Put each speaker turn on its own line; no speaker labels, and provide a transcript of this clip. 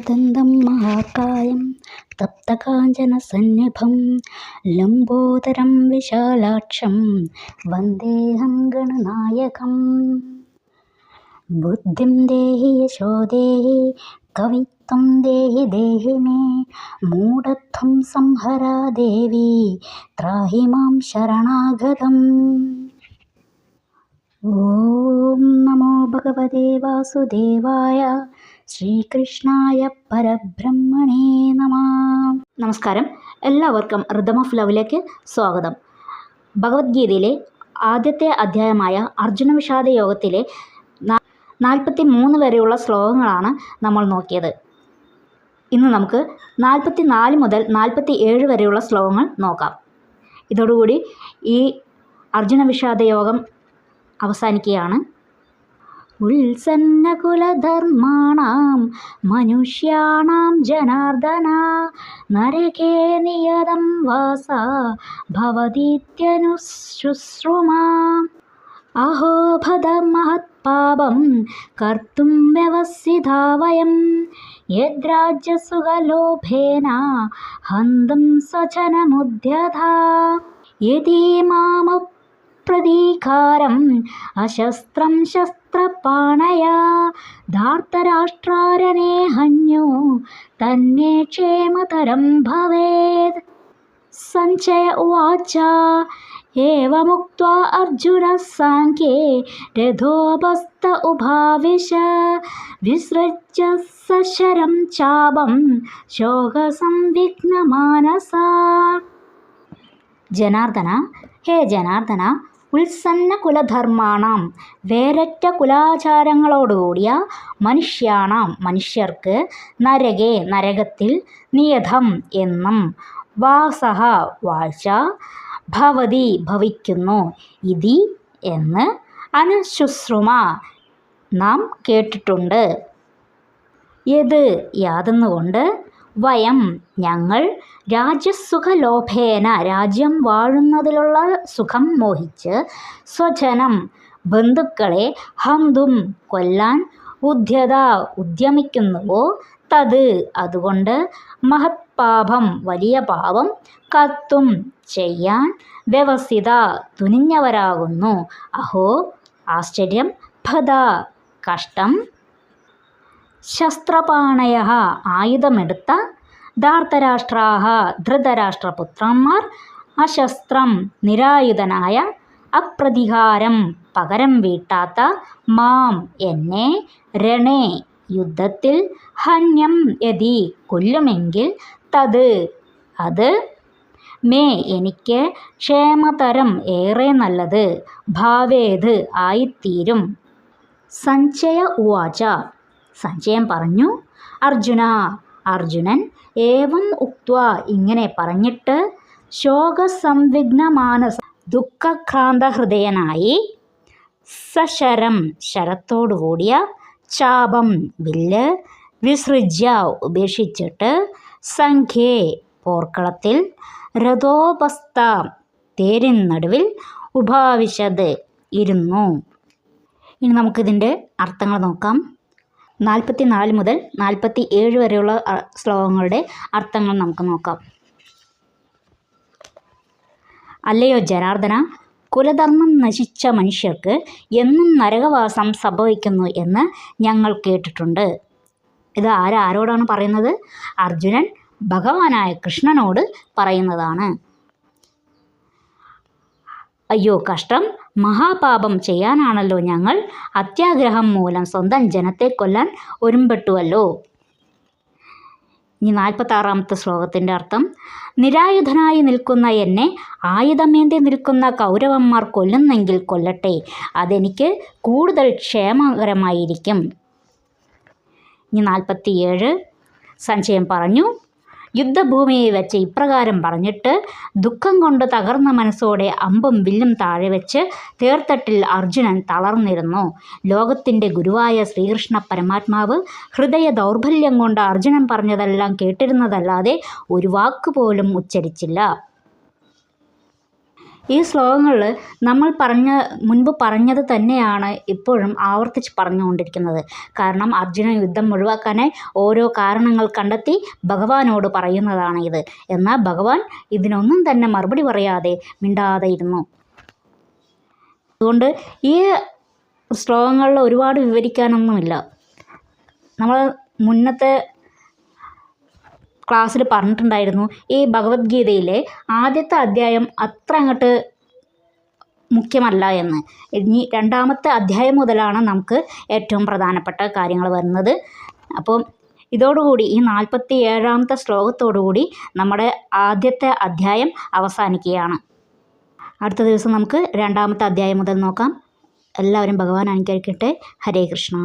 एकदन्तं महाकायं तप्तकाञ्चनसन्निभं लम्बोदरं विशालाक्षं वन्देऽहं गणनायकम्। बुद्धिं देहि यशो देहि कवित्वं देहि देहि मे मूढत्वं संहरा देवी त्राहि मां शरणागतम्। ഓം നമോ ഭഗവതേ വാസുദേവായ ശ്രീകൃഷ്ണായ പരബ്രഹ്മണേ നമഃ. നമസ്കാരം, എല്ലാവർക്കും റിതം ഓഫ് ലവിലേക്ക് സ്വാഗതം. ഭഗവത്ഗീതയിലെ ആദ്യത്തെ അധ്യായമായ അർജുന വിഷാദ യോഗത്തിലെ 43 വരെയുള്ള ശ്ലോകങ്ങളാണ് നമ്മൾ നോക്കിയത്. ഇന്ന് നമുക്ക് 44 മുതൽ 47 വരെയുള്ള ശ്ലോകങ്ങൾ നോക്കാം. ഇതോടുകൂടി ഈ അർജുന വിഷാദ യോഗം അവസാനിക്കുകയാണ്. ഉത്സന്നകുലധർമാണാം മനുഷ്യാണാം ജനാർദ്ദന നരകേ നിയതം വാസ ഭവതീത്യനുശുശ്രുമാ അഹോ ഭദ മഹത്പാപം കർത്തും വ്യവസിതാ വയം യദ്രാജ്യസുഖലോഭേന ഹന്തും സ്വജനമുദ്യതാ യതി മാമ പ്രതീകാരം അശസ്ത്രം ശസ്ത്രപാണയാ ധാർത്തരാഷ്ട്രാരനെ ഹന്യോ തന്മേ ക്ഷേമതരം ഭവേത്. സഞ്ജയ ഉവാച ഏവമുക്ത്വാ അർജുനഃ സാംഖ്യേ രഥോപസ്ഥ ഉഭാവിശ വിസൃജ്യ സശരം ചാപം ശോകസംവിഘ്നമാനസാ. ജനാർദ്ദന, ഹേ ജനാർദ്ദന, ഉത്സന്ന കുലധർമാണാം വേരറ്റ കുലാചാരങ്ങളോടുകൂടിയ മനുഷ്യാണാം മനുഷ്യർക്ക് നരകേ നരകത്തിൽ നിയതം എന്നും വാസഹ വാഴ്ച ഭവതി ഭവിക്കുന്നു ഇതി എന്ന് അനുശുശ്രുമ നാം കേട്ടിട്ടുണ്ട്. യത് യാതെന്നുകൊണ്ട് വയം ഞങ്ങൾ രാജ്യസുഖലോഭേന രാജ്യം വാഴുന്നതിലുള്ള സുഖം മോഹിച്ച് സ്വജനം ബന്ധുക്കളെ ഹന്തും കൊല്ലാൻ ഉദ്യത ഉദ്യമിക്കുന്നുവോ തത് അതുകൊണ്ട് മഹത്പാപം വലിയ പാപം കർത്തും ചെയ്യാൻ വ്യവസിത തുനിഞ്ഞവരാകുന്നു. അഹോ ആശ്ചര്യം, ഭദ കഷ്ടം, ശസ്ത്രപാണയ ആയുധമെടുത്ത, ധാർത്തരാഷ്ട്രാഹ ധൃതരാഷ്ട്രപുത്രന്മാർ, അശസ്ത്രം നിരായുധനായ, അപ്രതികാരം പകരം വീട്ടാത്ത, മാം എന്നെ, രണേ യുദ്ധത്തിൽ, ഹന്യം യതി കൊല്ലുമെങ്കിൽ, തത് അത്, മേ എനിക്ക്, ക്ഷേമതരം ഏറെ നല്ലത്, ഭാവേത് ആയിത്തീരും. സഞ്ജയ ഉവാച സഞ്ജയൻ പറഞ്ഞു. അർജുന അർജുനൻ ഏവം ഉക്ത്വാ ഇങ്ങനെ പറഞ്ഞിട്ട്, ശോകസംവിഘ്നമാനസ ദുഃഖക്രാന്തഹൃദയനായി, സശരം ശരത്തോടുകൂടിയ, ചാപം വില്ല്, വിസൃജ്യ ഉപേക്ഷിച്ചിട്ട്, സംഖ്യേ പോർക്കളത്തിൽ, രഥോപസ്ഥ തേരിൻ നടുവിൽ, ഉപാവിശത് ഇരുന്നു. ഇനി നമുക്കിതിൻ്റെ അർത്ഥങ്ങൾ നോക്കാം. 44 മുതൽ 47 വരെയുള്ള ശ്ലോകങ്ങളുടെ അർത്ഥങ്ങൾ നമുക്ക് നോക്കാം. അല്ലയോ ജനാർദ്ദന, കുലധർമ്മം നശിച്ച മനുഷ്യർക്ക് എന്നും നരകവാസം സംഭവിക്കുന്നു എന്ന് ഞങ്ങൾ കേട്ടിട്ടുണ്ട്. ഇത് ആരോടാണ് പറയുന്നത്? അർജുനൻ ഭഗവാനായ കൃഷ്ണനോട് പറയുന്നതാണ്. അയ്യോ കഷ്ടം, മഹാപാപം ചെയ്യാനാണല്ലോ ഞങ്ങൾ അത്യാഗ്രഹം മൂലം സ്വന്തം ജനത്തെ കൊല്ലാൻ ഒരുമ്പെട്ടുവല്ലോ. ഇനി 46-ാമത്തെ ശ്ലോകത്തിൻ്റെ അർത്ഥം. നിരായുധനായി നിൽക്കുന്ന എന്നെ ആയുധമേന്തി നിൽക്കുന്ന കൗരവന്മാർ കൊല്ലുന്നെങ്കിൽ കൊല്ലട്ടെ, അതെനിക്ക് കൂടുതൽ ക്ഷേമകരമായിരിക്കും. ഇനി 47. സഞ്ജയൻ പറഞ്ഞു. യുദ്ധഭൂമിയിൽ വെച്ച് ഇപ്രകാരം പറഞ്ഞിട്ട് ദുഃഖം കൊണ്ട് തകർന്ന മനസ്സോടെ അമ്പും വില്ലും താഴെ വെച്ച് തേർത്തട്ടിൽ അർജുനൻ തളർന്നിരുന്നു. ലോകത്തിൻ്റെ ഗുരുവായ ശ്രീകൃഷ്ണ പരമാത്മാവ് ഹൃദയ ദൗർബല്യം കൊണ്ട് അർജുനൻ പറഞ്ഞതെല്ലാം കേട്ടിരുന്നതല്ലാതെ ഒരു വാക്കുപോലും ഉച്ചരിച്ചില്ല. ഈ ശ്ലോകങ്ങളിൽ നമ്മൾ മുൻപ് പറഞ്ഞത് തന്നെയാണ് ഇപ്പോഴും ആവർത്തിച്ച് പറഞ്ഞുകൊണ്ടിരിക്കുന്നത്. കാരണം അർജുനൻ യുദ്ധം ഒഴിവാക്കാനായി ഓരോ കാരണങ്ങൾ കണ്ടെത്തി ഭഗവാനോട് പറയുന്നതാണ് ഇത്. എന്നാൽ ഭഗവാൻ ഇതിനൊന്നും തന്നെ മറുപടി പറയാതെ മിണ്ടാതെ ഇരുന്നു. അതുകൊണ്ട് ഈ ശ്ലോകങ്ങളിൽ ഒരുപാട് വിവരിക്കാനൊന്നുമില്ല. നമ്മൾ മുന്നത്തെ ക്ലാസ്സിൽ പറഞ്ഞിട്ടുണ്ടായിരുന്നു, ഈ ഭഗവത്ഗീതയിലെ ആദ്യത്തെ അധ്യായം അത്ര അങ്ങോട്ട് മുഖ്യമല്ല എന്ന്. ഇനി രണ്ടാമത്തെ അധ്യായം മുതലാണ് നമുക്ക് ഏറ്റവും പ്രധാനപ്പെട്ട കാര്യങ്ങൾ വരുന്നത്. അപ്പം ഇതോടുകൂടി ഈ 47ാമത്തെ ശ്ലോകത്തോടുകൂടി നമ്മുടെ ആദ്യത്തെ അധ്യായം അവസാനിക്കുകയാണ്. അടുത്ത ദിവസം നമുക്ക് രണ്ടാമത്തെ അധ്യായം മുതൽ നോക്കാം. എല്ലാവരും ഭഗവാൻ അനുഗ്രഹിക്കട്ടെ. ഹരേ കൃഷ്ണ.